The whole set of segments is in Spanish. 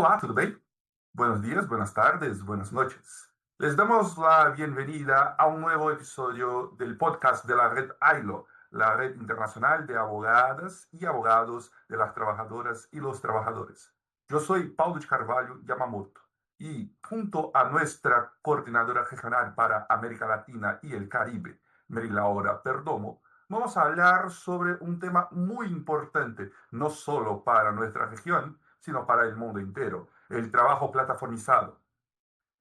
Olá, tudo bem? Buenos días, buenas tardes, buenas noches. Les damos la bienvenida a un nuevo episodio del podcast de la red AILO, la red internacional de abogadas y abogados de las trabajadoras y los trabajadores. Yo soy Paulo de Carvalho Yamamoto y junto a nuestra coordinadora regional para América Latina y el Caribe, Mary Laura Perdomo, vamos a hablar sobre un tema muy importante, no solo para nuestra región, sino para el mundo entero, el trabajo plataformizado.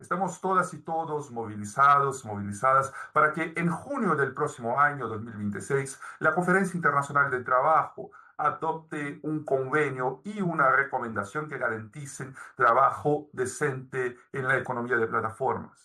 Estamos todas y todos movilizados, movilizadas para que en junio del próximo año 2026 la Conferencia Internacional del Trabajo adopte un convenio y una recomendación que garanticen trabajo decente en la economía de plataformas.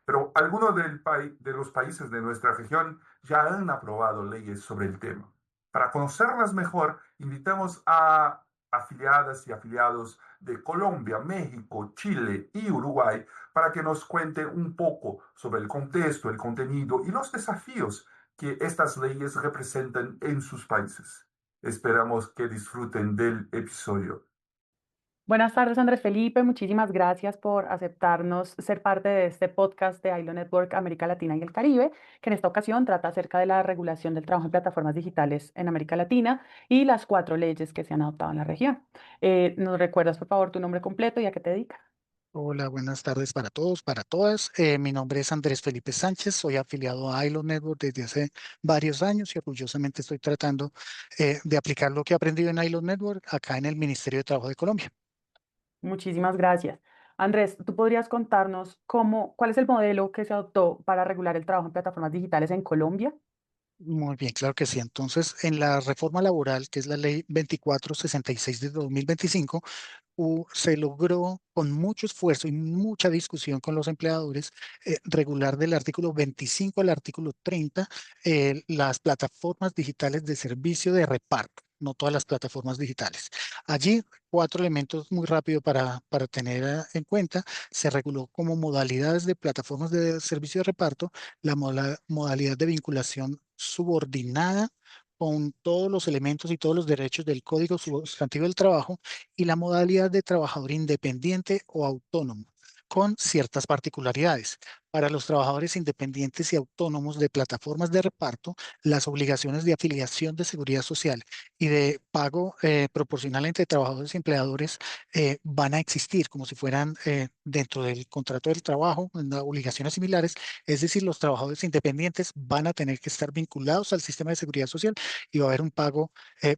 Pero algunos de los países de nuestra región ya han aprobado leyes sobre el tema. Para conocerlas mejor, invitamos a afiliadas y afiliados de Colombia, México, Chile y Uruguay para que nos cuenten un poco sobre el contexto, el contenido y los desafíos que estas leyes representan en sus países. Esperamos que disfruten del episodio. Buenas tardes, Andrés Felipe. Muchísimas gracias por aceptarnos ser parte de este podcast de ILO Network América Latina y el Caribe, que en esta ocasión trata acerca de la regulación del trabajo en plataformas digitales en América Latina y las 4 leyes que se han adoptado en la región. ¿Nos recuerdas, por favor, tu nombre completo y a qué te dedicas? Hola, buenas tardes para todos, para todas. Mi nombre es Andrés Felipe Sánchez, soy afiliado a ILO Network desde hace varios años y orgullosamente estoy tratando de aplicar lo que he aprendido en ILO Network acá en el Ministerio de Trabajo de Colombia. Muchísimas gracias. Andrés, ¿tú podrías contarnos cuál es el modelo que se adoptó para regular el trabajo en plataformas digitales en Colombia? Muy bien, claro que sí. Entonces, en la reforma laboral, que es la ley 2466 de 2025, se logró con mucho esfuerzo y mucha discusión con los empleadores regular del artículo 25 al artículo 30 las plataformas digitales de servicio de reparto, no todas las plataformas digitales. Allí, 4 elementos muy rápido para tener en cuenta. Se reguló como modalidades de plataformas de servicio de reparto la modalidad de vinculación subordinada con todos los elementos y todos los derechos del Código Sustantivo del Trabajo y la modalidad de trabajador independiente o autónomo, con ciertas particularidades. Para los trabajadores independientes y autónomos de plataformas de reparto, las obligaciones de afiliación de seguridad social y de pago proporcional entre trabajadores y empleadores van a existir como si fueran dentro del contrato del trabajo, en obligaciones similares. Es decir, los trabajadores independientes van a tener que estar vinculados al sistema de seguridad social y va a haber un pago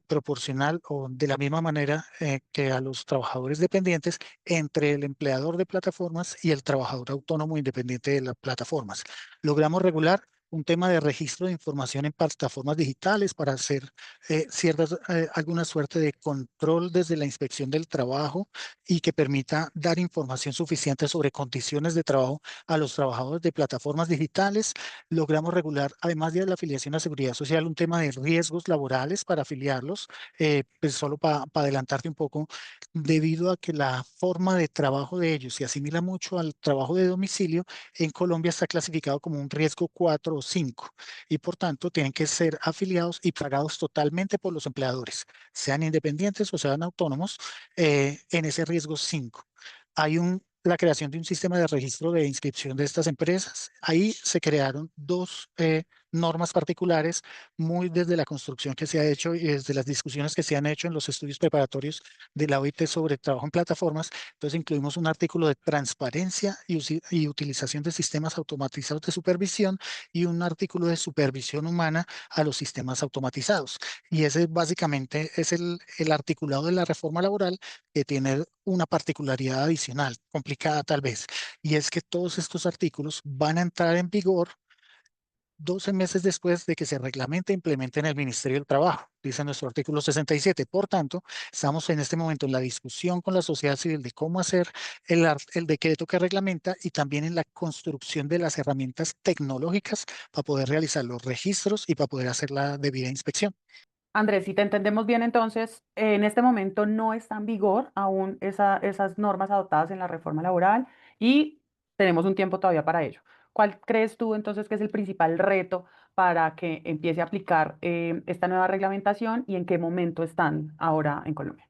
proporcional o de la misma manera que a los trabajadores dependientes entre el empleador de plataformas y el trabajador autónomo independiente de las plataformas. Logramos regular un tema de registro de información en plataformas digitales para hacer alguna suerte de control desde la inspección del trabajo y que permita dar información suficiente sobre condiciones de trabajo a los trabajadores de plataformas digitales. Logramos regular, además de la afiliación a seguridad social, un tema de riesgos laborales para afiliarlos. Pues solo para adelantarte un poco, debido a que la forma de trabajo de ellos se asimila mucho al trabajo de domicilio, en Colombia está clasificado como un riesgo 4 o 5 y por tanto tienen que ser afiliados y pagados totalmente por los empleadores, sean independientes o sean autónomos, en ese riesgo 5. Hay la creación de un sistema de registro de inscripción de estas empresas. Ahí se crearon dos normas particulares, muy desde la construcción que se ha hecho y desde las discusiones que se han hecho en los estudios preparatorios de la OIT sobre trabajo en plataformas. Entonces incluimos un artículo de transparencia y utilización de sistemas automatizados de supervisión y un artículo de supervisión humana a los sistemas automatizados. Y ese básicamente es el articulado de la reforma laboral, que tiene una particularidad adicional, complicada tal vez, y es que todos estos artículos van a entrar en vigor 12 meses después de que se reglamente e implemente en el Ministerio del Trabajo, dice nuestro artículo 67. Por tanto, estamos en este momento en la discusión con la sociedad civil de cómo hacer el decreto que reglamenta y también en la construcción de las herramientas tecnológicas para poder realizar los registros y para poder hacer la debida inspección. Andrés, si te entendemos bien, entonces, en este momento no está en vigor aún esas normas adoptadas en la reforma laboral y tenemos un tiempo todavía para ello. ¿Cuál crees tú entonces que es el principal reto para que empiece a aplicar esta nueva reglamentación y en qué momento están ahora en Colombia?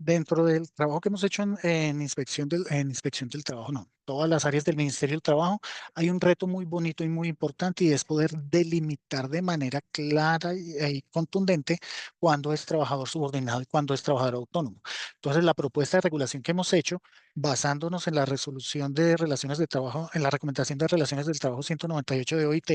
Dentro del trabajo que hemos hecho en inspección del trabajo, no, todas las áreas del Ministerio del Trabajo, hay un reto muy bonito y muy importante y es poder delimitar de manera clara y contundente cuándo es trabajador subordinado y cuándo es trabajador autónomo. Entonces, la propuesta de regulación que hemos hecho, basándonos en la resolución de relaciones de trabajo, en la recomendación de relaciones del trabajo 198 de OIT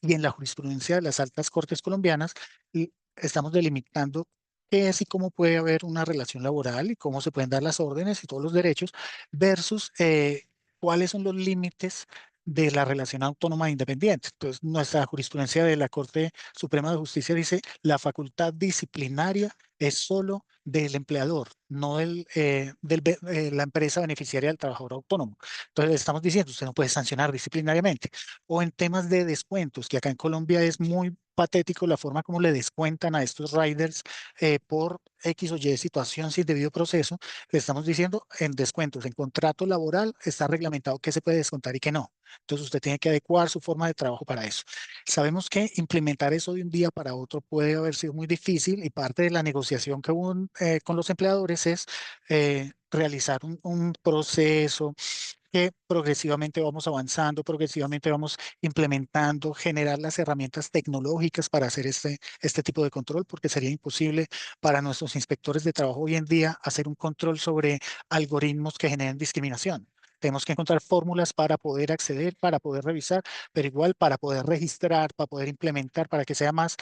y en la jurisprudencia de las altas cortes colombianas, y estamos delimitando qué es y cómo puede haber una relación laboral y cómo se pueden dar las órdenes y todos los derechos versus cuáles son los límites de la relación autónoma e independiente. Entonces, nuestra jurisprudencia de la Corte Suprema de Justicia dice la facultad disciplinaria es solo del empleador, no la empresa beneficiaria del trabajador autónomo. Entonces, le estamos diciendo, usted no puede sancionar disciplinariamente. O en temas de descuentos, que acá en Colombia es muy patético la forma como le descuentan a estos riders por X o Y situación sin debido proceso, le estamos diciendo en descuentos, en contrato laboral está reglamentado qué se puede descontar y qué no. Entonces usted tiene que adecuar su forma de trabajo para eso. Sabemos que implementar eso de un día para otro puede haber sido muy difícil y parte de la negociación que hubo con los empleadores es realizar un proceso que progresivamente vamos avanzando, progresivamente vamos implementando, generar las herramientas tecnológicas para hacer este tipo de control, porque sería imposible para nuestros inspectores de trabajo hoy en día hacer un control sobre algoritmos que generen discriminación. Tenemos que encontrar fórmulas para poder acceder, para poder revisar, pero igual para poder registrar, para poder implementar, para que sea más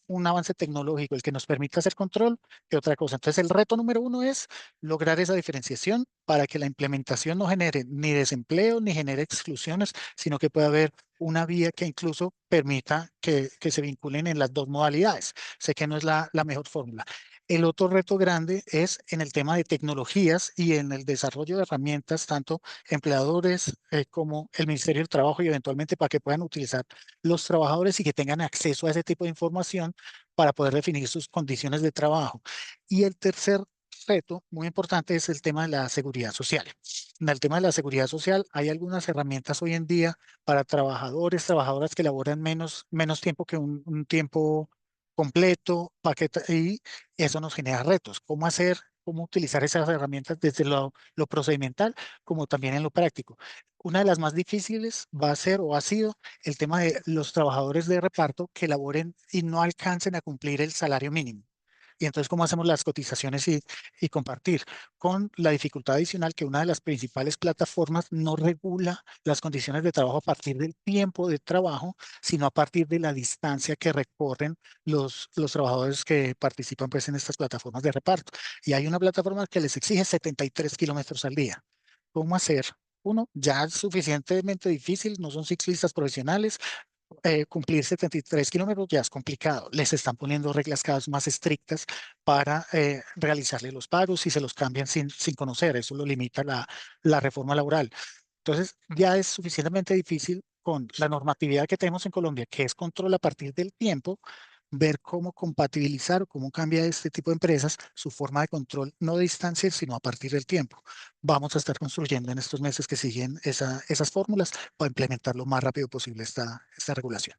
un avance tecnológico el que nos permita hacer control que otra cosa. Entonces, el reto número uno es lograr esa diferenciación para que la implementación no genere ni desempleo ni genere exclusiones, sino que pueda haber una vía que incluso permita que se vinculen en las dos modalidades. Sé que no es la mejor fórmula. El otro reto grande es en el tema de tecnologías y en el desarrollo de herramientas, tanto empleadores como el Ministerio del Trabajo y eventualmente para que puedan utilizar los trabajadores y que tengan acceso a ese tipo de información para poder definir sus condiciones de trabajo. Y el tercer reto muy importante es el tema de la seguridad social. En el tema de la seguridad social hay algunas herramientas hoy en día para trabajadores, trabajadoras que laboran menos tiempo que un tiempo completo, y eso nos genera retos. ¿Cómo hacer, cómo utilizar esas herramientas desde lo procedimental como también en lo práctico? Una de las más difíciles va a ser o ha sido el tema de los trabajadores de reparto que laboren y no alcancen a cumplir el salario mínimo. Y entonces, ¿cómo hacemos las cotizaciones y compartir? Con la dificultad adicional que una de las principales plataformas no regula las condiciones de trabajo a partir del tiempo de trabajo, sino a partir de la distancia que recorren los trabajadores que participan pues, en estas plataformas de reparto. Y hay una plataforma que les exige 73 kilómetros al día. ¿Cómo hacer? Uno, ya es suficientemente difícil, no son ciclistas profesionales, cumplir 73 kilómetros ya es complicado. Les están poniendo reglas cada vez más estrictas para realizarle los pagos y se los cambian sin conocer. Eso lo limita la reforma laboral. Entonces, ya es suficientemente difícil con la normatividad que tenemos en Colombia, que es control a partir del tiempo, ver cómo compatibilizar o cómo cambia este tipo de empresas su forma de control, no de distancia, sino a partir del tiempo. Vamos a estar construyendo en estos meses que siguen esas fórmulas para implementar lo más rápido posible esta regulación.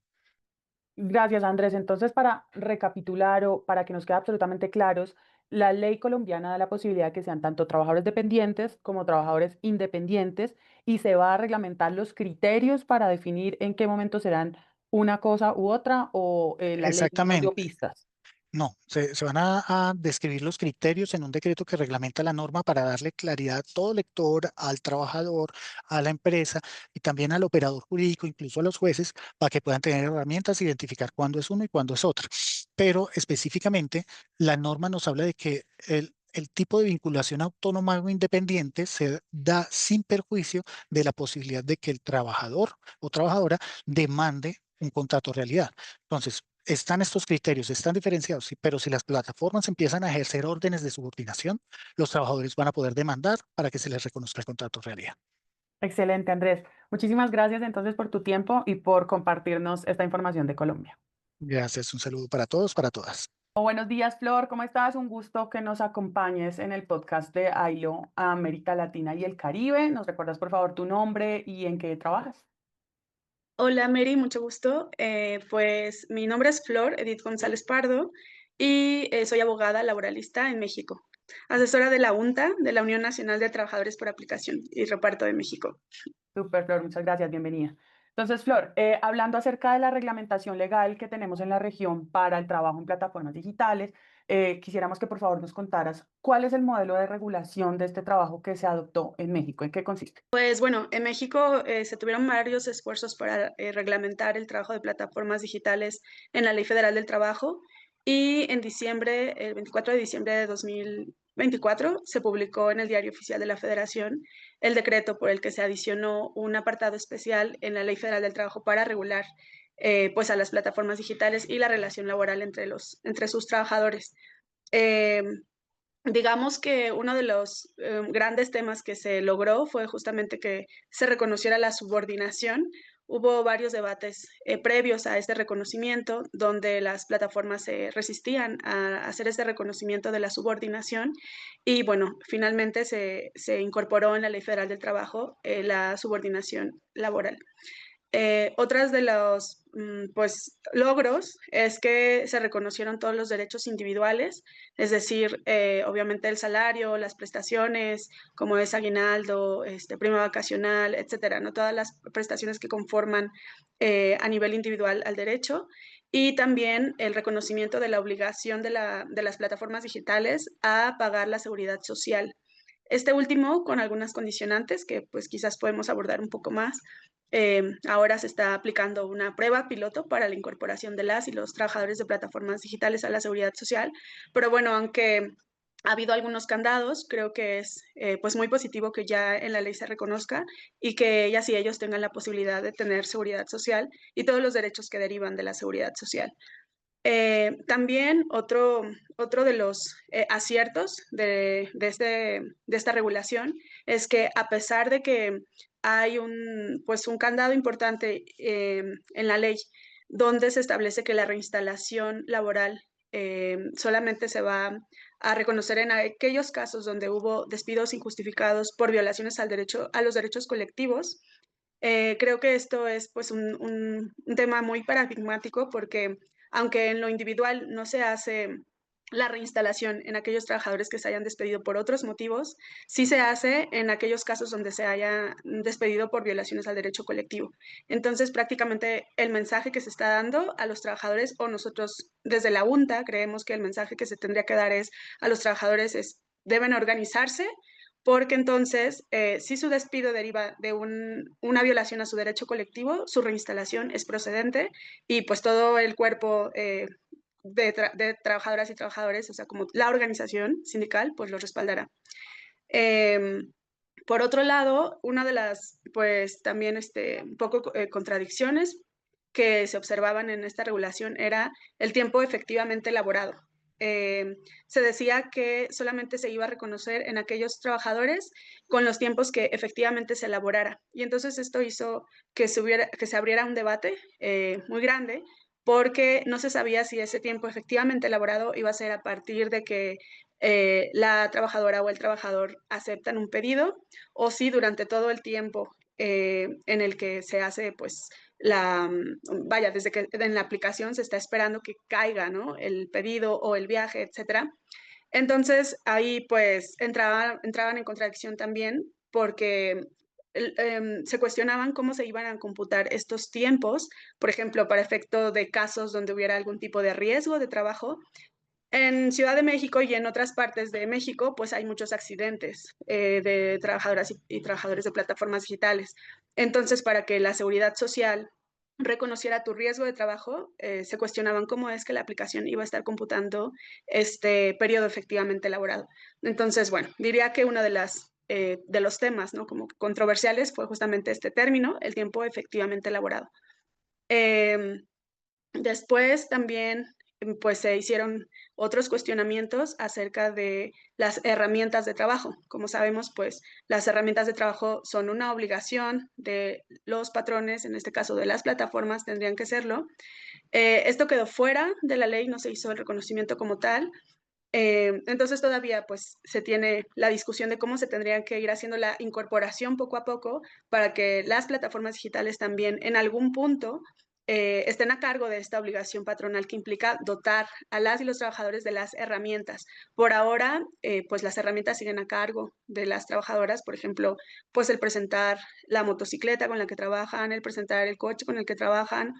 Gracias, Andrés. Entonces, para recapitular o para que nos quede absolutamente claros, la ley colombiana da la posibilidad de que sean tanto trabajadores dependientes como trabajadores independientes y se va a reglamentar los criterios para definir en qué momento serán una cosa u otra o la ley no nos dio Exactamente. pistas. No, se van a describir los criterios en un decreto que reglamenta la norma para darle claridad a todo lector, al trabajador, a la empresa y también al operador jurídico, incluso a los jueces, para que puedan tener herramientas, identificar cuándo es uno y cuándo es otro. Pero específicamente, la norma nos habla de que el tipo de vinculación autónoma o independiente se da sin perjuicio de la posibilidad de que el trabajador o trabajadora demande un contrato de realidad. Entonces, están estos criterios, están diferenciados, sí, pero si las plataformas empiezan a ejercer órdenes de subordinación, los trabajadores van a poder demandar para que se les reconozca el contrato de realidad. Excelente, Andrés. Muchísimas gracias entonces por tu tiempo y por compartirnos esta información de Colombia. Gracias, un saludo para todos, para todas. Buenos días, Flor. ¿Cómo estás? Un gusto que nos acompañes en el podcast de AILO América Latina y el Caribe. ¿Nos recuerdas, por favor, tu nombre y en qué trabajas? Hola Mary, mucho gusto. Pues mi nombre es Flor Edith González Pardo y soy abogada laboralista en México. asesora de la UNTA, de la Unión Nacional de Trabajadores por Aplicación y Reparto de México. Súper, Flor, muchas gracias, bienvenida. Entonces, Flor, hablando acerca de la reglamentación legal que tenemos en la región para el trabajo en plataformas digitales, quisiéramos que por favor nos contaras cuál es el modelo de regulación de este trabajo que se adoptó en México, ¿en qué consiste? Pues bueno, en México se tuvieron varios esfuerzos para reglamentar el trabajo de plataformas digitales en la Ley Federal del Trabajo y en diciembre, el 24 de diciembre de 2024, se publicó en el Diario Oficial de la Federación el decreto por el que se adicionó un apartado especial en la Ley Federal del Trabajo para regular pues a las plataformas digitales y la relación laboral entre sus trabajadores. Eh, Digamos que uno de los grandes temas que se logró fue justamente que se reconociera la subordinación. Hubo varios debates previos a este reconocimiento donde las plataformas se resistían a hacer este reconocimiento de la subordinación y bueno, finalmente se incorporó en la Ley Federal del Trabajo la subordinación laboral. Otras de los pues, logros es que se reconocieron todos los derechos individuales, es decir, obviamente el salario, las prestaciones, como es aguinaldo, prima vacacional, etcétera, ¿no? Todas las prestaciones que conforman a nivel individual al derecho y también el reconocimiento de la obligación de las plataformas digitales a pagar la seguridad social. Este último con algunas condicionantes que pues quizás podemos abordar un poco más. Ahora se está aplicando una prueba piloto para la incorporación de las y los trabajadores de plataformas digitales a la seguridad social, pero bueno, aunque ha habido algunos candados, creo que es pues muy positivo que ya en la ley se reconozca y que ellas y ellos tengan la posibilidad de tener seguridad social y todos los derechos que derivan de la seguridad social. También otro de los aciertos de esta regulación es que a pesar de que hay pues un candado importante en la ley donde se establece que la reinstalación laboral solamente se va a reconocer en aquellos casos donde hubo despidos injustificados por violaciones a los derechos colectivos. Creo que esto es pues un tema muy paradigmático porque aunque en lo individual no se hace la reinstalación en aquellos trabajadores que se hayan despedido por otros motivos, sí se hace en aquellos casos donde se haya despedido por violaciones al derecho colectivo. Entonces, prácticamente el mensaje que se está dando a los trabajadores, o nosotros desde la UNTA creemos que el mensaje que se tendría que dar es a los trabajadores deben organizarse porque entonces, si su despido deriva de una violación a su derecho colectivo, su reinstalación es procedente y pues todo el cuerpo de trabajadoras y trabajadores, o sea, como la organización sindical, pues lo respaldará. Por otro lado, una de las, pues también un poco contradicciones que se observaban en esta regulación era el tiempo efectivamente laborado. Se decía que solamente se iba a reconocer en aquellos trabajadores con los tiempos que efectivamente se elaborara. Y entonces esto hizo que se abriera un debate muy grande porque no se sabía si ese tiempo efectivamente elaborado iba a ser a partir de que la trabajadora o el trabajador aceptan un pedido o si durante todo el tiempo en el que se hace pues vaya, desde que en la aplicación se está esperando que caiga, ¿no? El pedido o el viaje, etcétera. Entonces ahí pues entraban en contradicción también porque se cuestionaban cómo se iban a computar estos tiempos, por ejemplo, para efecto de casos donde hubiera algún tipo de riesgo de trabajo. En Ciudad de México y en otras partes de México, pues hay muchos accidentes de trabajadoras y trabajadores de plataformas digitales. Entonces, para que la seguridad social reconociera tu riesgo de trabajo, se cuestionaban cómo es que la aplicación iba a estar computando este periodo efectivamente elaborado. Entonces, bueno, diría que uno de los temas, ¿no? Como controversiales fue justamente este término, el tiempo efectivamente elaborado. Después también pues se hicieron otros cuestionamientos acerca de las herramientas de trabajo. Como sabemos, pues las herramientas de trabajo son una obligación de los patrones, en este caso de las plataformas, tendrían que serlo. Esto quedó fuera de la ley, no se hizo el reconocimiento como tal. Entonces todavía pues se tiene la discusión de cómo se tendría que ir haciendo la incorporación poco a poco para que las plataformas digitales también en algún punto estén a cargo de esta obligación patronal que implica dotar a las y los trabajadores de las herramientas. Por ahora, pues las herramientas siguen a cargo de las trabajadoras, por ejemplo, pues el presentar la motocicleta con la que trabajan, el presentar el coche con el que trabajan,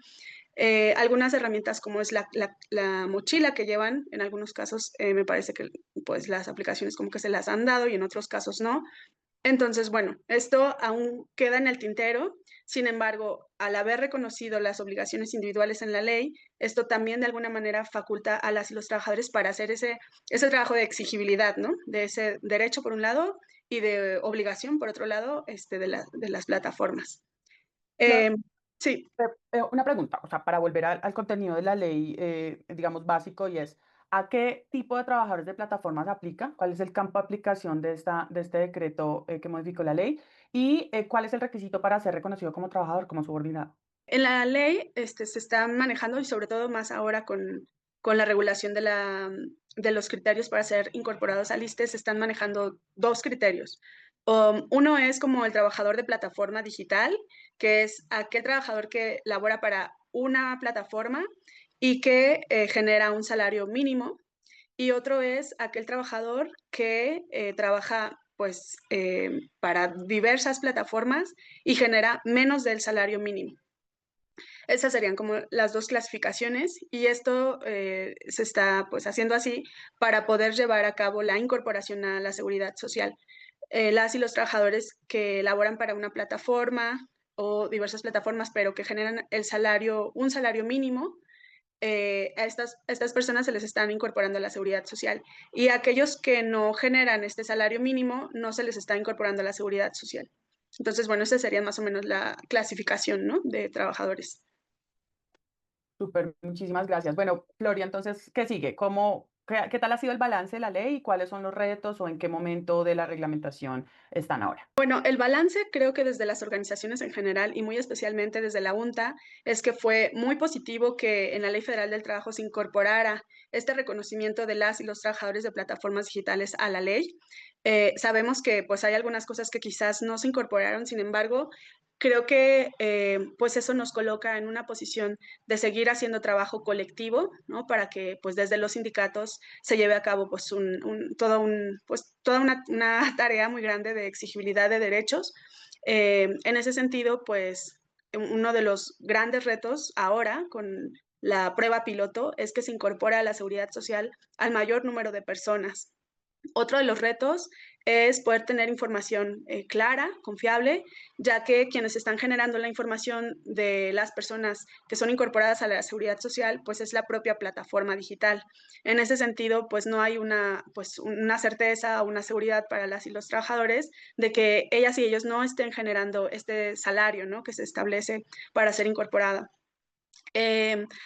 algunas herramientas como es la mochila que llevan, en algunos casos me parece que pues las aplicaciones como que se las han dado y en otros casos no. Entonces, bueno, esto aún queda en el tintero. Sin embargo, al haber reconocido las obligaciones individuales en la ley, esto también de alguna manera faculta a las y los trabajadores para hacer ese trabajo de exigibilidad, ¿no? De ese derecho por un lado y de obligación por otro lado de las plataformas. Sí. Una pregunta, o sea, para volver al contenido de la ley, digamos, básico, y es, ¿a qué tipo de trabajadores de plataformas aplica? ¿Cuál es el campo de aplicación de este decreto que modificó la ley? ¿Y cuál es el requisito para ser reconocido como trabajador, como subordinado? En la ley se está manejando y sobre todo más ahora con la regulación de los criterios para ser incorporados al ISSSTE, se están manejando dos criterios. Uno es como el trabajador de plataforma digital, que es aquel trabajador que labora para una plataforma y que genera un salario mínimo. Y otro es aquel trabajador que trabaja pues para diversas plataformas y genera menos del salario mínimo. Esas serían como las dos clasificaciones y esto se está pues haciendo así para poder llevar a cabo la incorporación a la seguridad social. Las y los trabajadores que laboran para una plataforma o diversas plataformas, pero que generan un salario mínimo, a estas personas se les están incorporando a la seguridad social y a aquellos que no generan este salario mínimo no se les está incorporando a la seguridad social. Entonces, bueno, esa sería más o menos la clasificación, ¿no?, de trabajadores. Súper, muchísimas gracias. Bueno, Gloria, entonces, ¿qué sigue? ¿Qué tal ha sido el balance de la ley y cuáles son los retos o en qué momento de la reglamentación están ahora? Bueno, el balance creo que desde las organizaciones en general y muy especialmente desde la UNTA es que fue muy positivo que en la Ley Federal del Trabajo se incorporara este reconocimiento de las y los trabajadores de plataformas digitales a la ley. Sabemos que pues hay algunas cosas que quizás no se incorporaron, sin embargo, creo que pues eso nos coloca en una posición de seguir haciendo trabajo colectivo, ¿no? Para que pues desde los sindicatos se lleve a cabo pues toda una tarea muy grande de exigibilidad de derechos. En ese sentido, pues uno de los grandes retos ahora con la prueba piloto es que se incorpora a la seguridad social al mayor número de personas. Otro de los retos es poder tener información clara, confiable, ya que quienes están generando la información de las personas que son incorporadas a la seguridad social, pues es la propia plataforma digital. En ese sentido, pues no hay pues una certeza o una seguridad para las y los trabajadores de que ellas y ellos no estén generando este salario, ¿no?, que se establece para ser incorporada.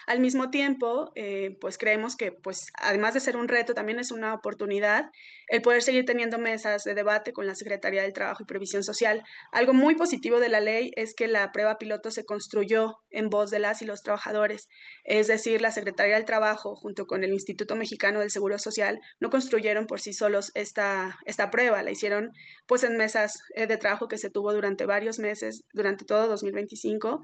Al mismo tiempo, pues creemos que, pues, además de ser un reto, también es una oportunidad el poder seguir teniendo mesas de debate con la Secretaría del Trabajo y Previsión Social. Algo muy positivo de la ley es que la prueba piloto se construyó en voz de las y los trabajadores. Es decir, la Secretaría del Trabajo, junto con el Instituto Mexicano del Seguro Social, no construyeron por sí solos esta prueba, la hicieron pues en mesas de trabajo que se tuvo durante varios meses, durante todo 2025.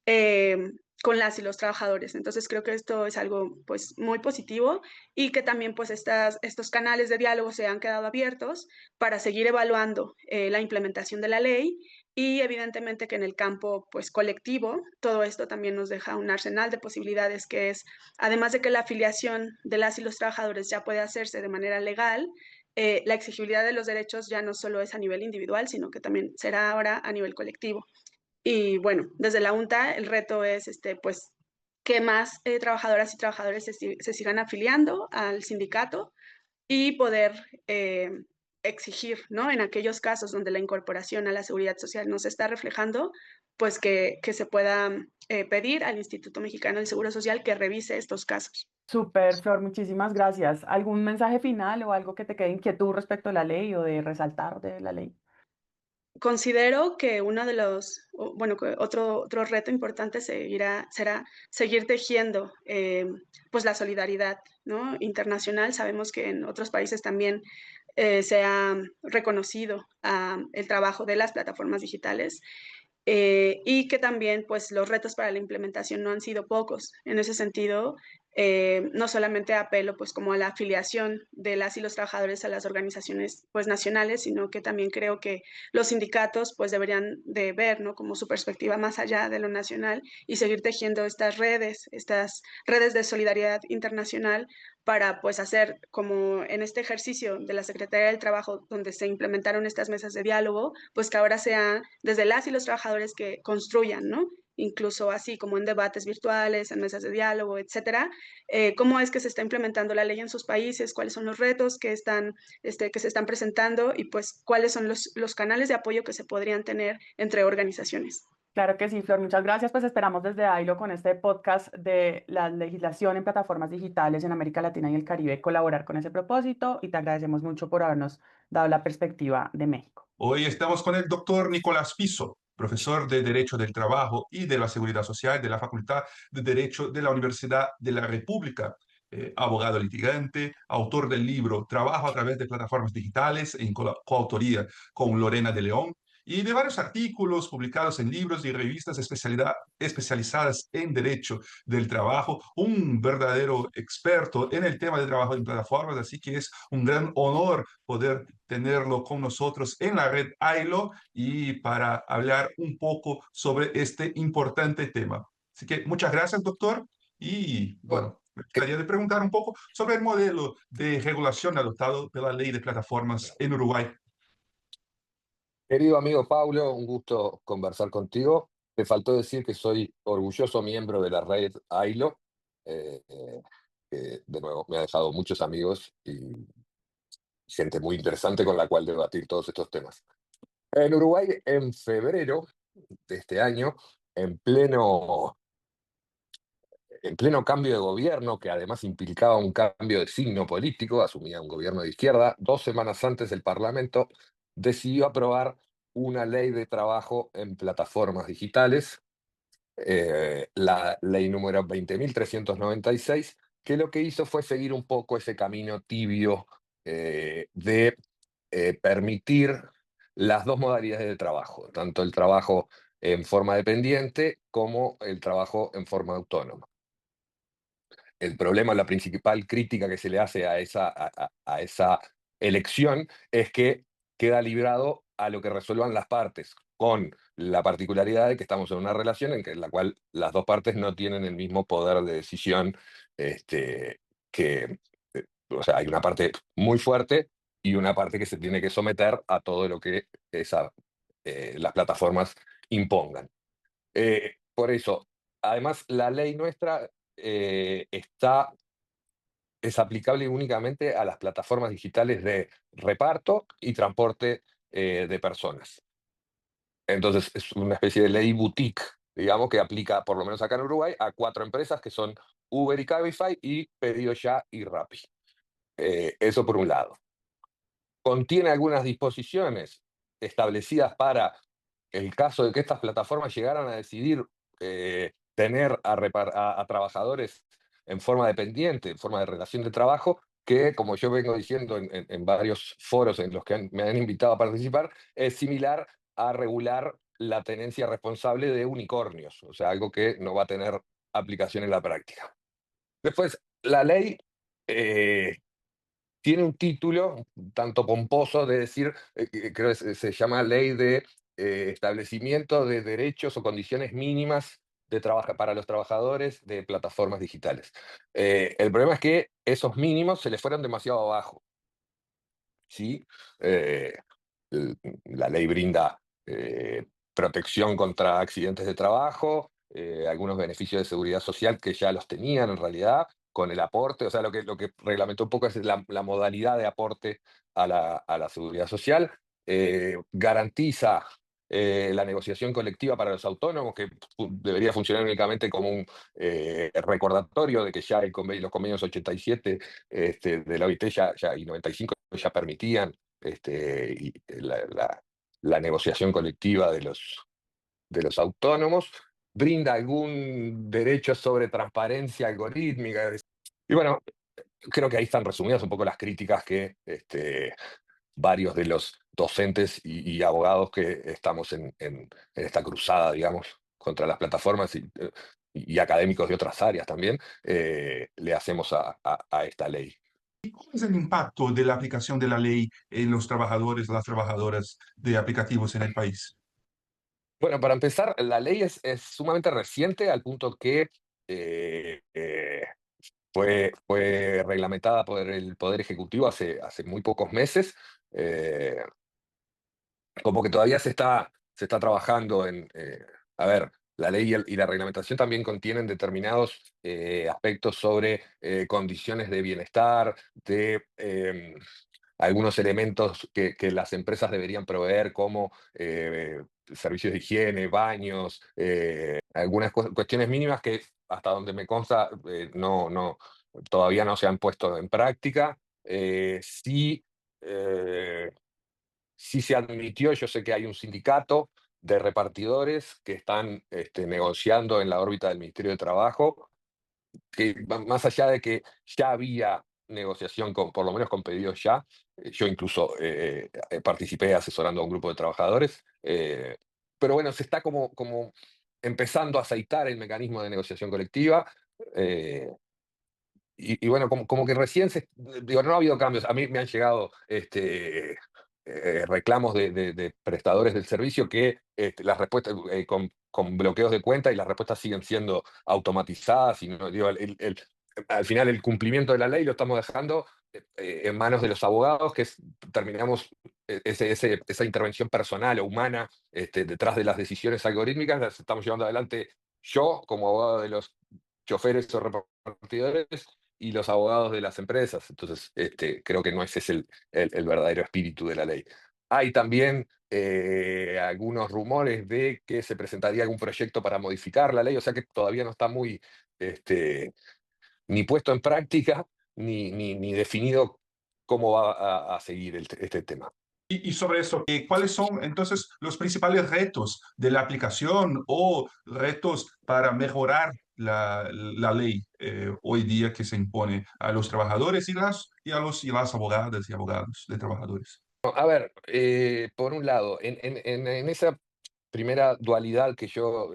Eh, con las y los trabajadores. Entonces creo que esto es algo pues muy positivo y que también pues estos canales de diálogo se han quedado abiertos para seguir evaluando la implementación de la ley y evidentemente que en el campo pues colectivo todo esto también nos deja un arsenal de posibilidades que es, además de que la afiliación de las y los trabajadores ya puede hacerse de manera legal, la exigibilidad de los derechos ya no solo es a nivel individual, sino que también será ahora a nivel colectivo. Y bueno, desde la UNTA el reto es pues que más trabajadoras y trabajadores se sigan afiliando al sindicato y poder exigir, ¿no?, en aquellos casos donde la incorporación a la seguridad social no se está reflejando, pues que se pueda pedir al Instituto Mexicano del Seguro Social que revise estos casos. Súper, Flor, muchísimas gracias. ¿Algún mensaje final o algo que te quede inquietud respecto a la ley o de resaltar de la ley? Considero que uno de bueno, que otro reto importante será seguir tejiendo pues la solidaridad, ¿no?, internacional. Sabemos que en otros países también se ha reconocido el trabajo de las plataformas digitales y que también pues los retos para la implementación no han sido pocos. En ese sentido, no solamente apelo pues como a la afiliación de las y los trabajadores a las organizaciones pues nacionales, sino que también creo que los sindicatos pues deberían de ver, ¿no?, como su perspectiva más allá de lo nacional y seguir tejiendo estas redes de solidaridad internacional para pues hacer como en este ejercicio de la Secretaría del Trabajo donde se implementaron estas mesas de diálogo, pues que ahora sea desde las y los trabajadores que construyan, ¿no? Incluso así como en debates virtuales, en mesas de diálogo, etcétera. ¿Cómo es que se está implementando la ley en sus países? ¿Cuáles son los retos que se están presentando? Y pues, ¿cuáles son los canales de apoyo que se podrían tener entre organizaciones? Claro que sí, Flor, muchas gracias. Pues esperamos desde AILO con este podcast de la legislación en plataformas digitales en América Latina y el Caribe colaborar con ese propósito y te agradecemos mucho por habernos dado la perspectiva de México. Hoy estamos con el doctor Nicolás Piso, profesor de Derecho del Trabajo y de la Seguridad Social de la Facultad de Derecho de la Universidad de la República, abogado litigante, autor del libro Trabajo a través de plataformas digitales en coautoría con Lorena de León y de varios artículos publicados en libros y revistas especializadas en Derecho del Trabajo, un verdadero experto en el tema de trabajo en plataformas, así que es un gran honor poder tenerlo con nosotros en la red AILO y para hablar un poco sobre este importante tema. Así que muchas gracias, doctor. Y bueno, me gustaría de preguntar un poco sobre el modelo de regulación adoptado de la ley de plataformas en Uruguay. Querido amigo Paulo, un gusto conversar contigo. Te faltó decir que soy orgulloso miembro de la red AILO, que de nuevo me ha dejado muchos amigos y gente muy interesante con la cual debatir todos estos temas. En Uruguay, en febrero de este año, en pleno, en pleno cambio de gobierno, que además implicaba un cambio de signo político, asumía un gobierno de izquierda, 2 semanas antes el Parlamento decidió aprobar una ley de trabajo en plataformas digitales, la ley número 20.396, que lo que hizo fue seguir un poco ese camino tibio de permitir las dos modalidades de trabajo, tanto el trabajo en forma dependiente como el trabajo en forma autónoma. El problema, la principal crítica que se le hace a esa elección es que queda librado a lo que resuelvan las partes, con la particularidad de que estamos en una relación en la cual las dos partes no tienen el mismo poder de decisión, que, o sea, hay una parte muy fuerte y una parte que se tiene que someter a todo lo que las plataformas impongan. Por eso, además, la ley nuestra es aplicable únicamente a las plataformas digitales de reparto y transporte de personas. Entonces, es una especie de ley boutique, digamos, que aplica, por lo menos acá en Uruguay, a 4 empresas que son Uber y Cabify y Pedido Ya y Rappi. Eso por un lado. Contiene algunas disposiciones establecidas para el caso de que estas plataformas llegaran a decidir tener a trabajadores en forma dependiente, en forma de relación de trabajo, que, como yo vengo diciendo en varios foros en los que me han invitado a participar, es similar a regular la tenencia responsable de unicornios, o sea, algo que no va a tener aplicación en la práctica. Después, la ley tiene un título un tanto pomposo de decir, creo que se llama Ley de Establecimiento de Derechos o Condiciones Mínimas de trabajo para los trabajadores de plataformas digitales. El problema es que esos mínimos se les fueron demasiado abajo, ¿sí? Eh, la ley brinda protección contra accidentes de trabajo, algunos beneficios de seguridad social que ya los tenían en realidad, con el aporte, o sea, lo que reglamentó un poco es la modalidad de aporte a la seguridad social, garantiza la negociación colectiva para los autónomos, que debería funcionar únicamente como un recordatorio de que ya los convenios 87 de la OIT y 95 ya permitían y la negociación colectiva de los autónomos, brinda algún derecho sobre transparencia algorítmica. Y bueno, creo que ahí están resumidas un poco las críticas que varios de los docentes y abogados que estamos en esta cruzada, digamos, contra las plataformas y académicos de otras áreas también, le hacemos a esta ley. ¿Cuál es el impacto de la aplicación de la ley en los trabajadores, las trabajadoras de aplicativos en el país? Bueno, para empezar, la ley es sumamente reciente al punto que fue reglamentada por el Poder Ejecutivo hace muy pocos meses. eh, Como que todavía se está trabajando a ver, la ley y la reglamentación también contienen determinados aspectos sobre condiciones de bienestar, de algunos elementos que las empresas deberían proveer, como servicios de higiene, baños, algunas cuestiones mínimas que hasta donde me consta todavía no se han puesto en práctica. Sí, sí se admitió, yo sé que hay un sindicato de repartidores que están negociando en la órbita del Ministerio de Trabajo, que más allá de que ya había negociación por lo menos con pedidos ya, yo incluso participé asesorando a un grupo de trabajadores, pero bueno, se está como empezando a aceitar el mecanismo de negociación colectiva. eh, y bueno, como que recién digo, no ha habido cambios. A mí me han llegado reclamos de prestadores del servicio que las respuestas con bloqueos de cuenta, y las respuestas siguen siendo automatizadas. Y no, digo, al final el cumplimiento de la ley lo estamos dejando en manos de los abogados, terminamos esa intervención personal o humana detrás de las decisiones algorítmicas, las estamos llevando adelante yo como abogado de los choferes o repartidores y los abogados de las empresas. Entonces, creo que no ese es el verdadero espíritu de la ley. Hay también algunos rumores de que se presentaría algún proyecto para modificar la ley, o sea que todavía no está muy ni puesto en práctica ni definido cómo va a seguir este tema. Y sobre eso, ¿cuáles son entonces los principales retos de la aplicación o retos para mejorar la ley hoy día que se impone a los trabajadores y las abogadas y abogados de trabajadores? A ver, por un lado, en esa primera dualidad que yo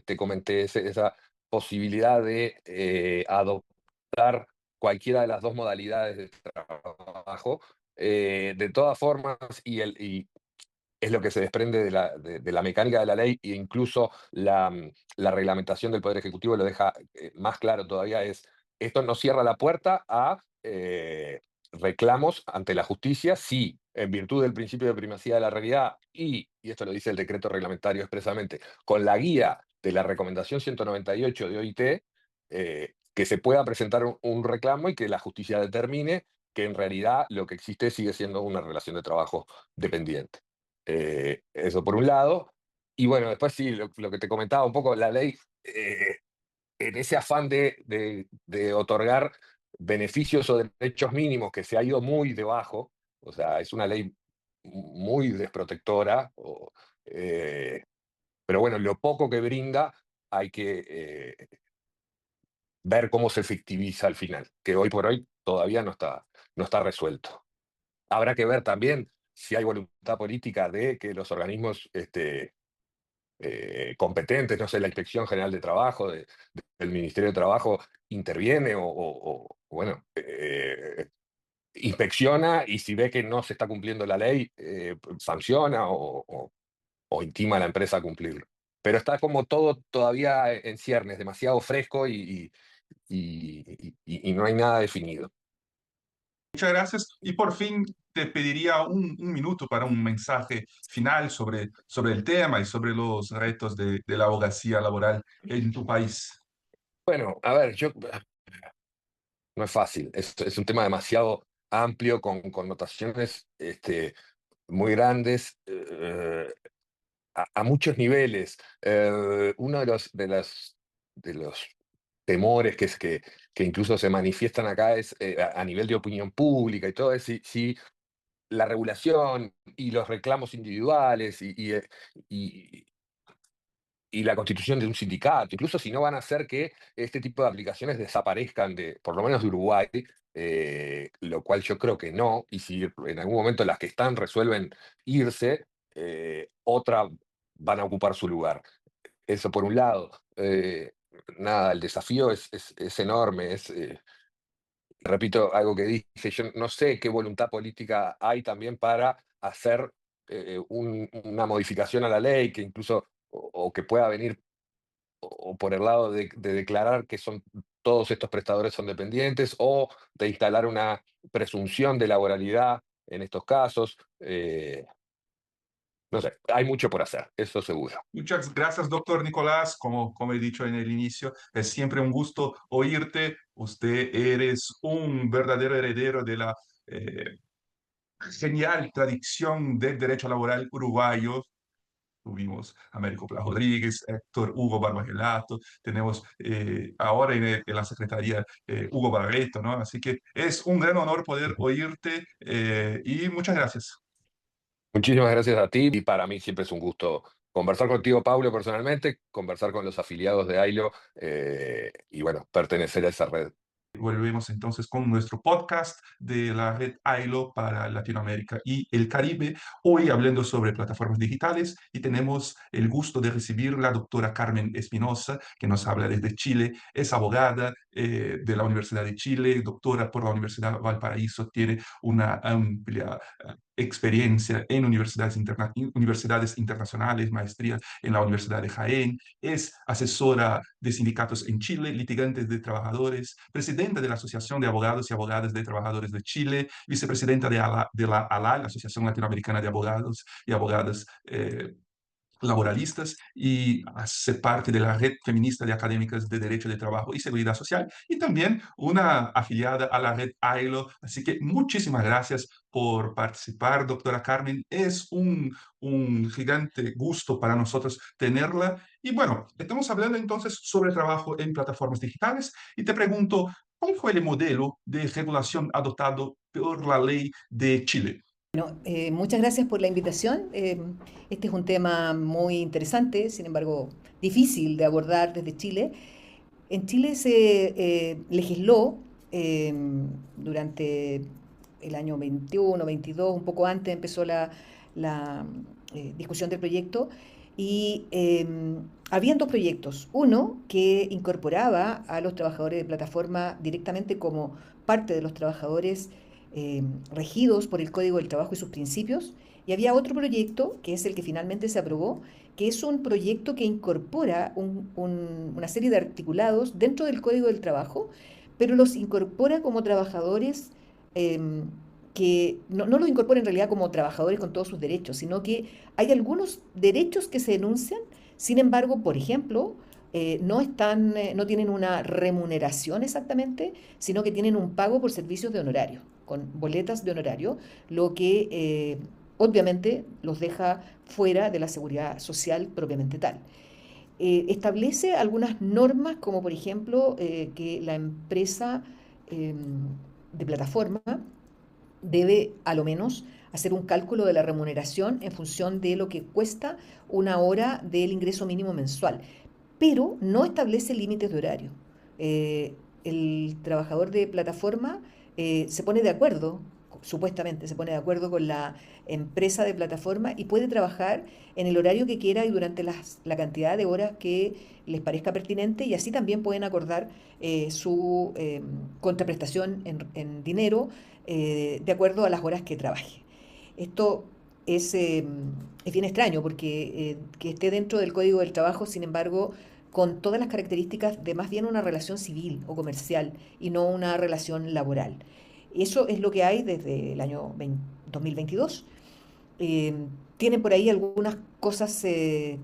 te comenté, esa posibilidad de adoptar cualquiera de las dos modalidades de trabajo, de todas formas, y es lo que se desprende de la mecánica de la ley, e incluso la reglamentación del Poder Ejecutivo lo deja más claro todavía, esto no cierra la puerta a reclamos ante la justicia si, en virtud del principio de primacía de la realidad, y esto lo dice el decreto reglamentario expresamente, con la guía de la recomendación 198 de OIT, que se pueda presentar un reclamo y que la justicia determine que en realidad lo que existe sigue siendo una relación de trabajo dependiente. Eso por un lado. Y bueno, después sí, lo que te comentaba un poco, la ley, en ese afán de otorgar beneficios o derechos mínimos, que se ha ido muy debajo, o sea, es una ley muy desprotectora, pero bueno, lo poco que brinda hay que ver cómo se efectiviza al final, que hoy por hoy todavía no está resuelto. Habrá que ver también si hay voluntad política de que los organismos competentes, no sé, la Inspección General de Trabajo, del Ministerio de Trabajo, interviene bueno, inspecciona, y si ve que no se está cumpliendo la ley, sanciona o intima a la empresa a cumplirlo. Pero está como todo todavía en ciernes, demasiado fresco y no hay nada definido. Muchas gracias. Y por fin te pediría un minuto para un mensaje final sobre el tema y sobre los retos de la abogacía laboral en tu país. Bueno, a ver, no es fácil, es un tema demasiado amplio, con connotaciones muy grandes, a muchos niveles. Uno de los temores que incluso se manifiestan acá es a nivel de opinión pública y todo, es si la regulación y los reclamos individuales y la constitución de un sindicato, incluso si no van a hacer que este tipo de aplicaciones desaparezcan por lo menos de Uruguay, lo cual yo creo que no, y si en algún momento las que están resuelven irse, otra van a ocupar su lugar. Eso por un lado. Nada, el desafío es enorme, repito algo que dije, yo no sé qué voluntad política hay también para hacer una modificación a la ley que incluso, o que pueda venir o por el lado de declarar que todos estos prestadores son dependientes, o de instalar una presunción de laboralidad en estos casos. No sé, hay mucho por hacer, eso seguro. Muchas gracias, doctor Nicolás. Como he dicho en el inicio, es siempre un gusto oírte. Usted eres un verdadero heredero de la genial tradición del derecho laboral uruguayo. Tuvimos a Américo Plas Rodríguez, Héctor Hugo Barbagelato, tenemos ahora en la Secretaría Hugo Barreto, ¿no? Así que es un gran honor poder oírte y muchas gracias. Muchísimas gracias a ti, y para mí siempre es un gusto conversar contigo, Paulo, personalmente, conversar con los afiliados de AILO, y bueno, pertenecer a esa red. Volvemos entonces con nuestro podcast de la red AILO para Latinoamérica y el Caribe, hoy hablando sobre plataformas digitales, y tenemos el gusto de recibir la doctora Carmen Espinosa, que nos habla desde Chile. Es abogada de la Universidad de Chile, doctora por la Universidad Valparaíso, tiene una amplia experiencia en universidades internacionales, maestría en la Universidad de Jaén, es asesora de sindicatos en Chile, litigantes de trabajadores, presidenta de la Asociación de Abogados y Abogadas de Trabajadores de Chile, vicepresidenta de la ALA, la Asociación Latinoamericana de Abogados y Abogadas laboralistas, y hace parte de la Red Feminista de Académicas de Derecho de Trabajo y Seguridad Social, y también una afiliada a la red AILO. Así que muchísimas gracias por participar, doctora Carmen. Es un gigante gusto para nosotros tenerla. Y bueno, estamos hablando entonces sobre trabajo en plataformas digitales, y te pregunto, ¿cuál fue el modelo de regulación adoptado por la ley de Chile? Bueno, muchas gracias por la invitación. Este es un tema muy interesante, sin embargo, difícil de abordar desde Chile. En Chile se legisló durante el año 21, 22, un poco antes empezó la discusión del proyecto, y habían dos proyectos. Uno que incorporaba a los trabajadores de plataforma directamente como parte de los trabajadores regidos por el Código del Trabajo y sus principios, y había otro proyecto, que es el que finalmente se aprobó, que es un proyecto que incorpora una serie de articulados dentro del Código del Trabajo, pero los incorpora como trabajadores que no los incorpora en realidad como trabajadores con todos sus derechos, sino que hay algunos derechos que se enuncian. Sin embargo, por ejemplo, no tienen una remuneración exactamente, sino que tienen un pago por servicios de honorario, con boletas de honorario, lo que obviamente los deja fuera de la seguridad social propiamente tal. Establece algunas normas, como por ejemplo que la empresa de plataforma debe a lo menos hacer un cálculo de la remuneración en función de lo que cuesta una hora del ingreso mínimo mensual, pero no establece límites de horario. El trabajador de plataforma se pone de acuerdo, supuestamente se pone de acuerdo con la empresa de plataforma, y puede trabajar en el horario que quiera y durante la cantidad de horas que les parezca pertinente, y así también pueden acordar su contraprestación en dinero de acuerdo a las horas que trabaje. Esto es bien extraño porque que esté dentro del Código del Trabajo, sin embargo, con todas las características de más bien una relación civil o comercial y no una relación laboral. Eso es lo que hay desde el año 2022. Tienen por ahí algunas cosas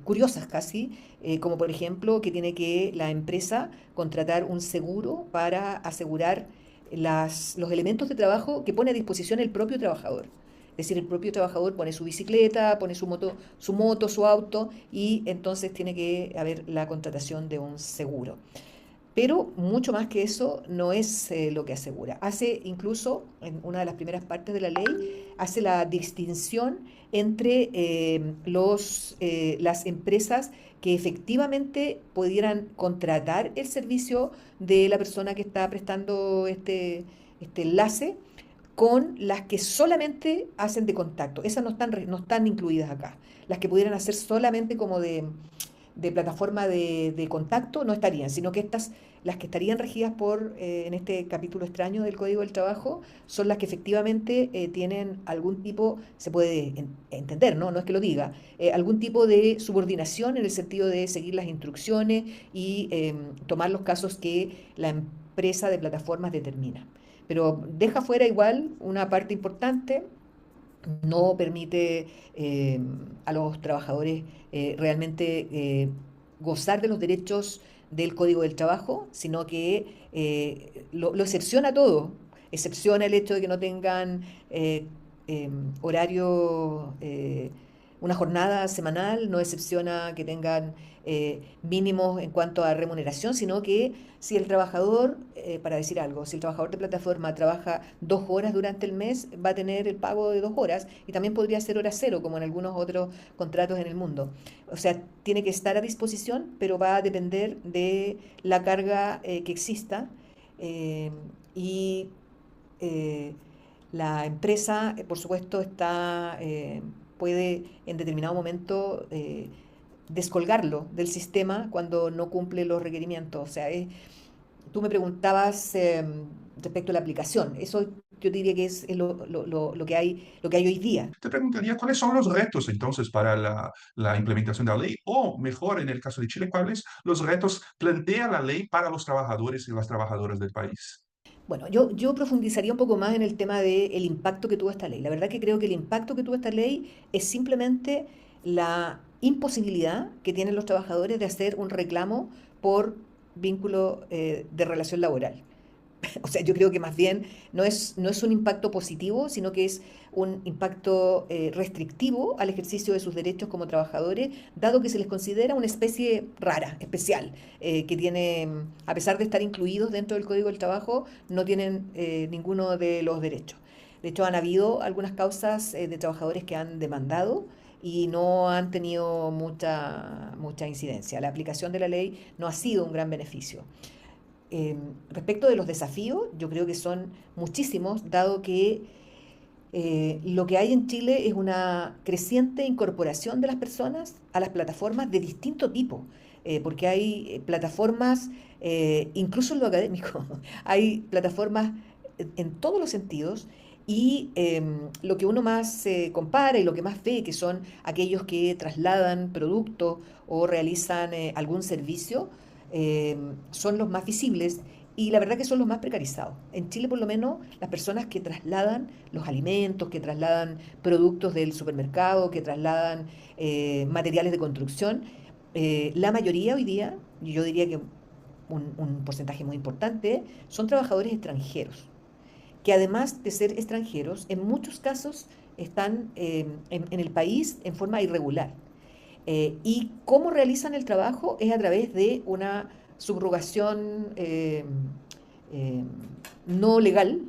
curiosas casi, como por ejemplo que tiene que la empresa contratar un seguro para asegurar los elementos de trabajo que pone a disposición el propio trabajador. Es decir, el propio trabajador pone su bicicleta, pone su moto, su auto, y entonces tiene que haber la contratación de un seguro. Pero mucho más que eso no es lo que asegura. Hace incluso, en una de las primeras partes de la ley, hace la distinción entre las empresas que efectivamente pudieran contratar el servicio de la persona que está prestando este enlace con las que solamente hacen de contacto. Esas no están incluidas acá. Las que pudieran hacer solamente como de plataforma de contacto no estarían, sino que las que estarían regidas por, en este capítulo extraño del Código del Trabajo, son las que efectivamente tienen algún tipo, se puede entender, ¿no? No es que lo diga, algún tipo de subordinación en el sentido de seguir las instrucciones y tomar los casos que la empresa de plataformas determina. Pero deja fuera igual una parte importante, no permite a los trabajadores realmente gozar de los derechos del Código del Trabajo, sino que lo excepciona todo. Excepciona el hecho de que no tengan horario, una jornada semanal, no excepciona que tengan mínimos en cuanto a remuneración, sino que si el trabajador, para decir algo, si el trabajador de plataforma trabaja 2 horas durante el mes, va a tener el pago de 2 horas y también podría ser hora cero, como en algunos otros contratos en el mundo. O sea, tiene que estar a disposición, pero va a depender de la carga que exista y la empresa, por supuesto, puede en determinado momento descolgarlo del sistema cuando no cumple los requerimientos. O sea, tú me preguntabas respecto a la aplicación. Eso yo diría que es lo que hay hoy día. Te preguntaría cuáles son los retos entonces para la implementación de la ley, o mejor, en el caso de Chile, cuáles los retos plantea la ley para los trabajadores y las trabajadoras del país. Bueno, yo profundizaría un poco más en el tema del impacto que tuvo esta ley. La verdad que creo que el impacto que tuvo esta ley es simplemente la imposibilidad que tienen los trabajadores de hacer un reclamo por vínculo de relación laboral. O sea, yo creo que más bien no es un impacto positivo, sino que es un impacto restrictivo al ejercicio de sus derechos como trabajadores, dado que se les considera una especie rara, especial, que tiene, a pesar de estar incluidos dentro del Código del Trabajo, no tienen ninguno de los derechos. De hecho, han habido algunas causas de trabajadores que han demandado y no han tenido mucha incidencia. La aplicación de la ley no ha sido un gran beneficio. Respecto de los desafíos, yo creo que son muchísimos, dado que lo que hay en Chile es una creciente incorporación de las personas a las plataformas de distinto tipo, porque hay plataformas, incluso en lo académico, hay plataformas en todos los sentidos. Y lo que uno más compara y lo que más ve, que son aquellos que trasladan productos o realizan algún servicio, son los más visibles y la verdad que son los más precarizados. En Chile, por lo menos, las personas que trasladan los alimentos, que trasladan productos del supermercado, que trasladan materiales de construcción, la mayoría hoy día, yo diría que un porcentaje muy importante, son trabajadores extranjeros, que además de ser extranjeros, en muchos casos están en el país en forma irregular. Y cómo realizan el trabajo es a través de una subrogación no legal.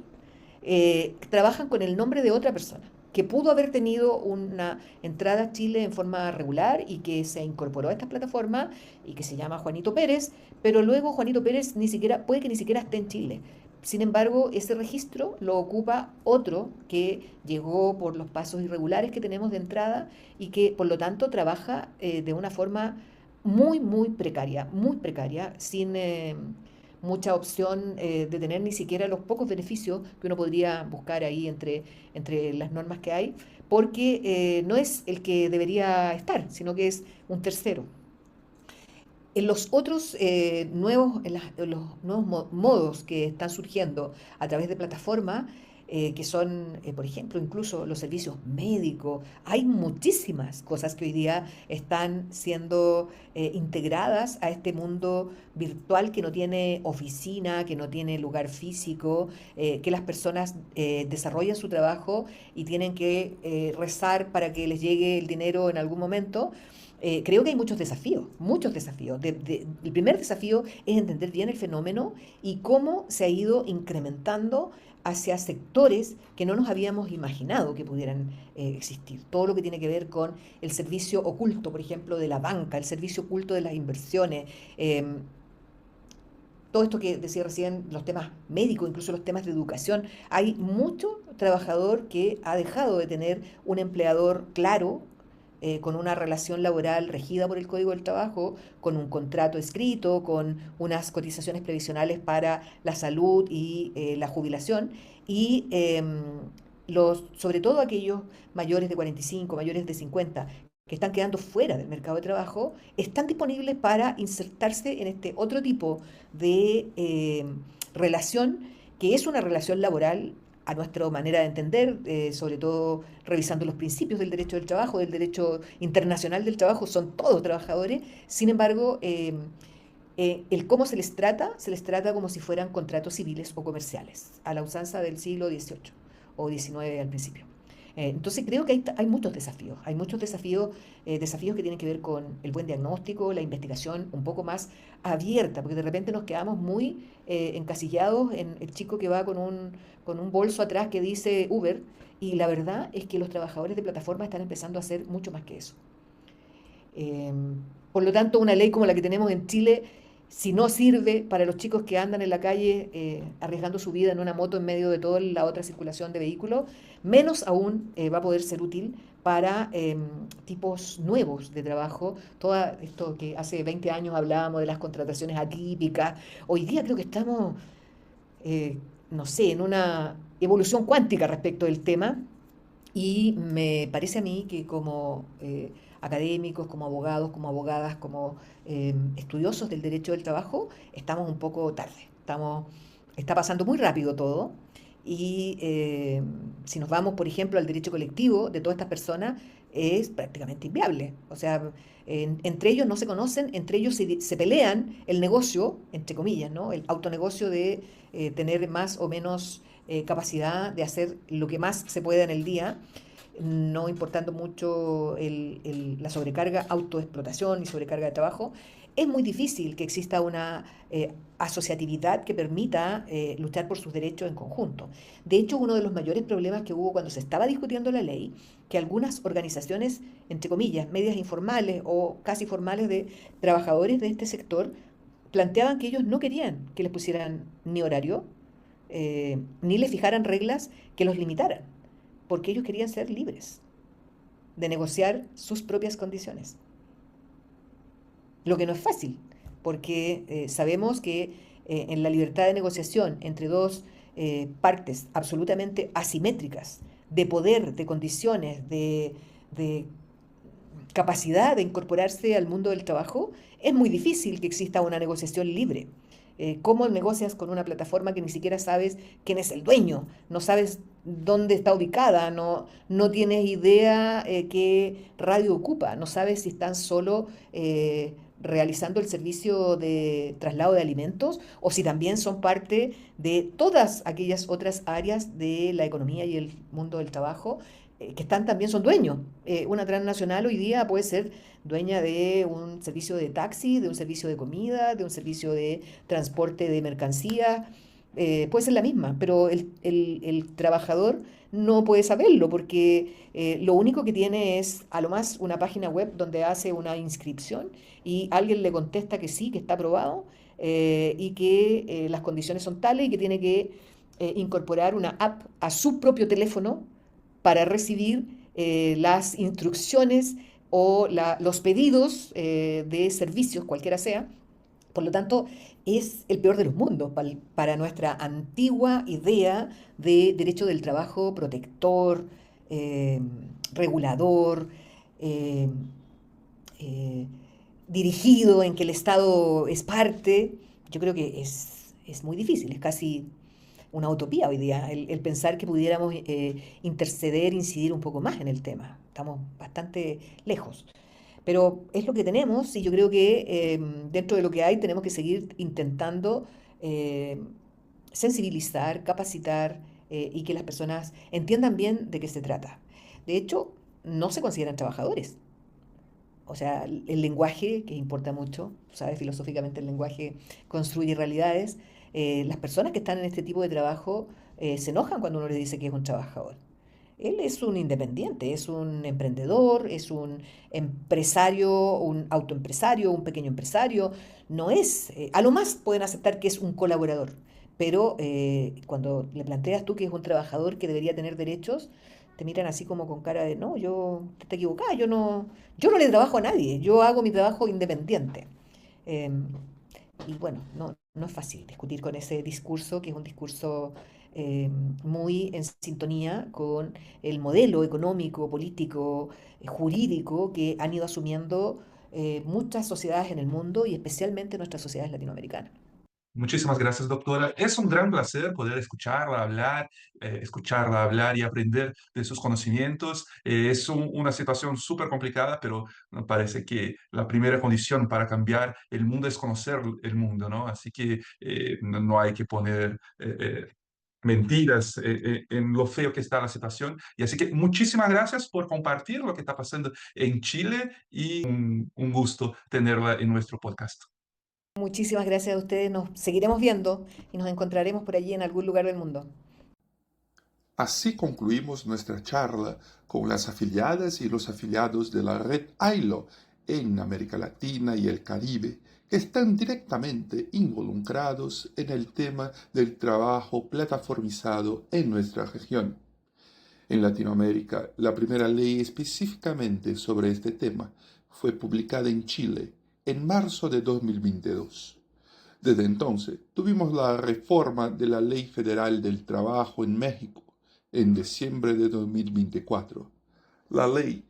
Trabajan con el nombre de otra persona que pudo haber tenido una entrada a Chile en forma regular y que se incorporó a esta plataforma y que se llama Juanito Pérez, pero luego Juanito Pérez puede que ni siquiera esté en Chile. Sin embargo, ese registro lo ocupa otro que llegó por los pasos irregulares que tenemos de entrada y que por lo tanto trabaja de una forma muy precaria, sin mucha opción de tener ni siquiera los pocos beneficios que uno podría buscar ahí entre las normas que hay, porque no es el que debería estar, sino que es un tercero. En los otros los nuevos modos que están surgiendo a través de plataformas, que son, por ejemplo, incluso los servicios médicos, hay muchísimas cosas que hoy día están siendo integradas a este mundo virtual que no tiene oficina, que no tiene lugar físico, que las personas desarrollan su trabajo y tienen que rezar para que les llegue el dinero en algún momento. Creo que hay muchos desafíos, muchos desafíos. El primer desafío es entender bien el fenómeno y cómo se ha ido incrementando hacia sectores que no nos habíamos imaginado que pudieran existir. Todo lo que tiene que ver con el servicio oculto, por ejemplo, de la banca, el servicio oculto de las inversiones. todo esto que decía recién, los temas médicos, incluso los temas de educación. Hay mucho trabajador que ha dejado de tener un empleador claro, con una relación laboral regida por el Código del Trabajo, con un contrato escrito, con unas cotizaciones previsionales para la salud y la jubilación, y sobre todo aquellos mayores de 45, mayores de 50, que están quedando fuera del mercado de trabajo, están disponibles para insertarse en este otro tipo de relación, que es una relación laboral a nuestra manera de entender, sobre todo revisando los principios del derecho del trabajo, del derecho internacional del trabajo, son todos trabajadores. Sin embargo, el cómo se les trata como si fueran contratos civiles o comerciales, a la usanza del siglo XVIII o XIX al principio. Entonces creo que hay muchos desafíos, desafíos que tienen que ver con el buen diagnóstico, la investigación un poco más abierta, porque de repente nos quedamos muy encasillados en el chico que va con un bolso atrás que dice Uber, y la verdad es que los trabajadores de plataforma están empezando a hacer mucho más que eso. Por lo tanto, una ley como la que tenemos en Chile, si no sirve para los chicos que andan en la calle arriesgando su vida en una moto en medio de toda la otra circulación de vehículos, menos aún va a poder ser útil para tipos nuevos de trabajo. Todo esto que hace 20 años hablábamos de las contrataciones atípicas, hoy día creo que estamos, no sé, en una evolución cuántica respecto del tema, y me parece a mí que como académicos, como abogados, como abogadas, como estudiosos del derecho del trabajo, estamos un poco tarde. Está pasando muy rápido todo, y si nos vamos, por ejemplo, al derecho colectivo de todas estas personas, es prácticamente inviable. O sea, entre ellos no se conocen, entre ellos se pelean el negocio, entre comillas, ¿no? El autonegocio de tener más o menos capacidad de hacer lo que más se pueda en el día, no importando mucho la sobrecarga, autoexplotación y sobrecarga de trabajo. Es muy difícil que exista una asociatividad que permita luchar por sus derechos en conjunto. De hecho, uno de los mayores problemas que hubo cuando se estaba discutiendo la ley, que algunas organizaciones, entre comillas, medias informales o casi formales de trabajadores de este sector, planteaban que ellos no querían que les pusieran ni horario, ni les fijaran reglas que los limitaran, porque ellos querían ser libres de negociar sus propias condiciones. Lo que no es fácil, porque sabemos que en la libertad de negociación entre dos partes absolutamente asimétricas, de poder, de condiciones, de capacidad de incorporarse al mundo del trabajo, es muy difícil que exista una negociación libre. ¿Cómo negocias con una plataforma que ni siquiera sabes quién es el dueño? No sabes dónde está ubicada, no tienes idea qué radio ocupa, no sabes si están solo realizando el servicio de traslado de alimentos o si también son parte de todas aquellas otras áreas de la economía y el mundo del trabajo que también son dueños. Una transnacional hoy día puede ser dueña de un servicio de taxi, de un servicio de comida, de un servicio de transporte de mercancías, puede ser la misma, pero el trabajador no puede saberlo porque lo único que tiene es a lo más una página web donde hace una inscripción y alguien le contesta que sí, que está aprobado, y que las condiciones son tales y que tiene que incorporar una app a su propio teléfono para recibir las instrucciones o los pedidos de servicios, cualquiera sea. Por lo tanto, es el peor de los mundos para nuestra antigua idea de derecho del trabajo protector, regulador, dirigido, en que el Estado es parte. Yo creo que es muy difícil, es casi una utopía hoy día el pensar que pudiéramos interceder, incidir un poco más en el tema. Estamos bastante lejos. Pero es lo que tenemos, y yo creo que dentro de lo que hay tenemos que seguir intentando sensibilizar, capacitar, y que las personas entiendan bien de qué se trata. De hecho, no se consideran trabajadores. O sea, el lenguaje, que importa mucho, ¿sabes? Filosóficamente el lenguaje construye realidades. Las personas que están en este tipo de trabajo se enojan cuando uno les dice que es un trabajador. Él es un independiente, es un emprendedor, es un empresario, un autoempresario, un pequeño empresario. No es, a lo más pueden aceptar que es un colaborador, pero cuando le planteas tú que es un trabajador que debería tener derechos, te miran así como con cara de, no, yo te equivocás, yo no le trabajo a nadie, yo hago mi trabajo independiente. Em, y bueno, no es fácil discutir con ese discurso, que es un discurso eh, muy en sintonía con el modelo económico, político, jurídico que han ido asumiendo muchas sociedades en el mundo y especialmente nuestras sociedades latinoamericanas. Muchísimas gracias, doctora. Es un gran placer poder escucharla hablar y aprender de sus conocimientos. Es una situación súper complicada, pero me parece que la primera condición para cambiar el mundo es conocer el mundo, ¿no? Así que no hay que poner mentiras en lo feo que está la situación. Y así que muchísimas gracias por compartir lo que está pasando en Chile y un gusto tenerla en nuestro podcast. Muchísimas gracias a ustedes, nos seguiremos viendo y nos encontraremos por allí en algún lugar del mundo. Así concluimos nuestra charla con las afiliadas y los afiliados de la red AILO en América Latina y el Caribe, que están directamente involucrados en el tema del trabajo plataformizado en nuestra región. En Latinoamérica, la primera ley específicamente sobre este tema fue publicada en Chile en marzo de 2022. Desde entonces, tuvimos la reforma de la Ley Federal del Trabajo en México en diciembre de 2024, la Ley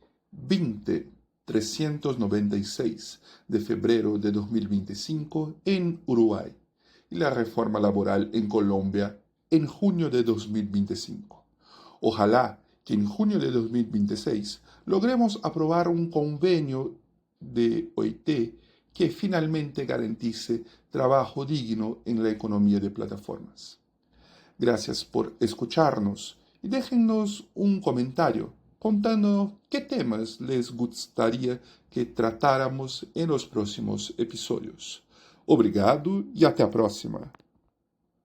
20.396 de febrero de 2025 en Uruguay y la reforma laboral en Colombia en junio de 2025. Ojalá que en junio de 2026 logremos aprobar un convenio de OIT que finalmente garantice trabajo digno en la economía de plataformas. Gracias por escucharnos y déjennos un comentario contándonos qué temas les gustaría que tratáramos en los próximos episodios. Obrigado e até a próxima.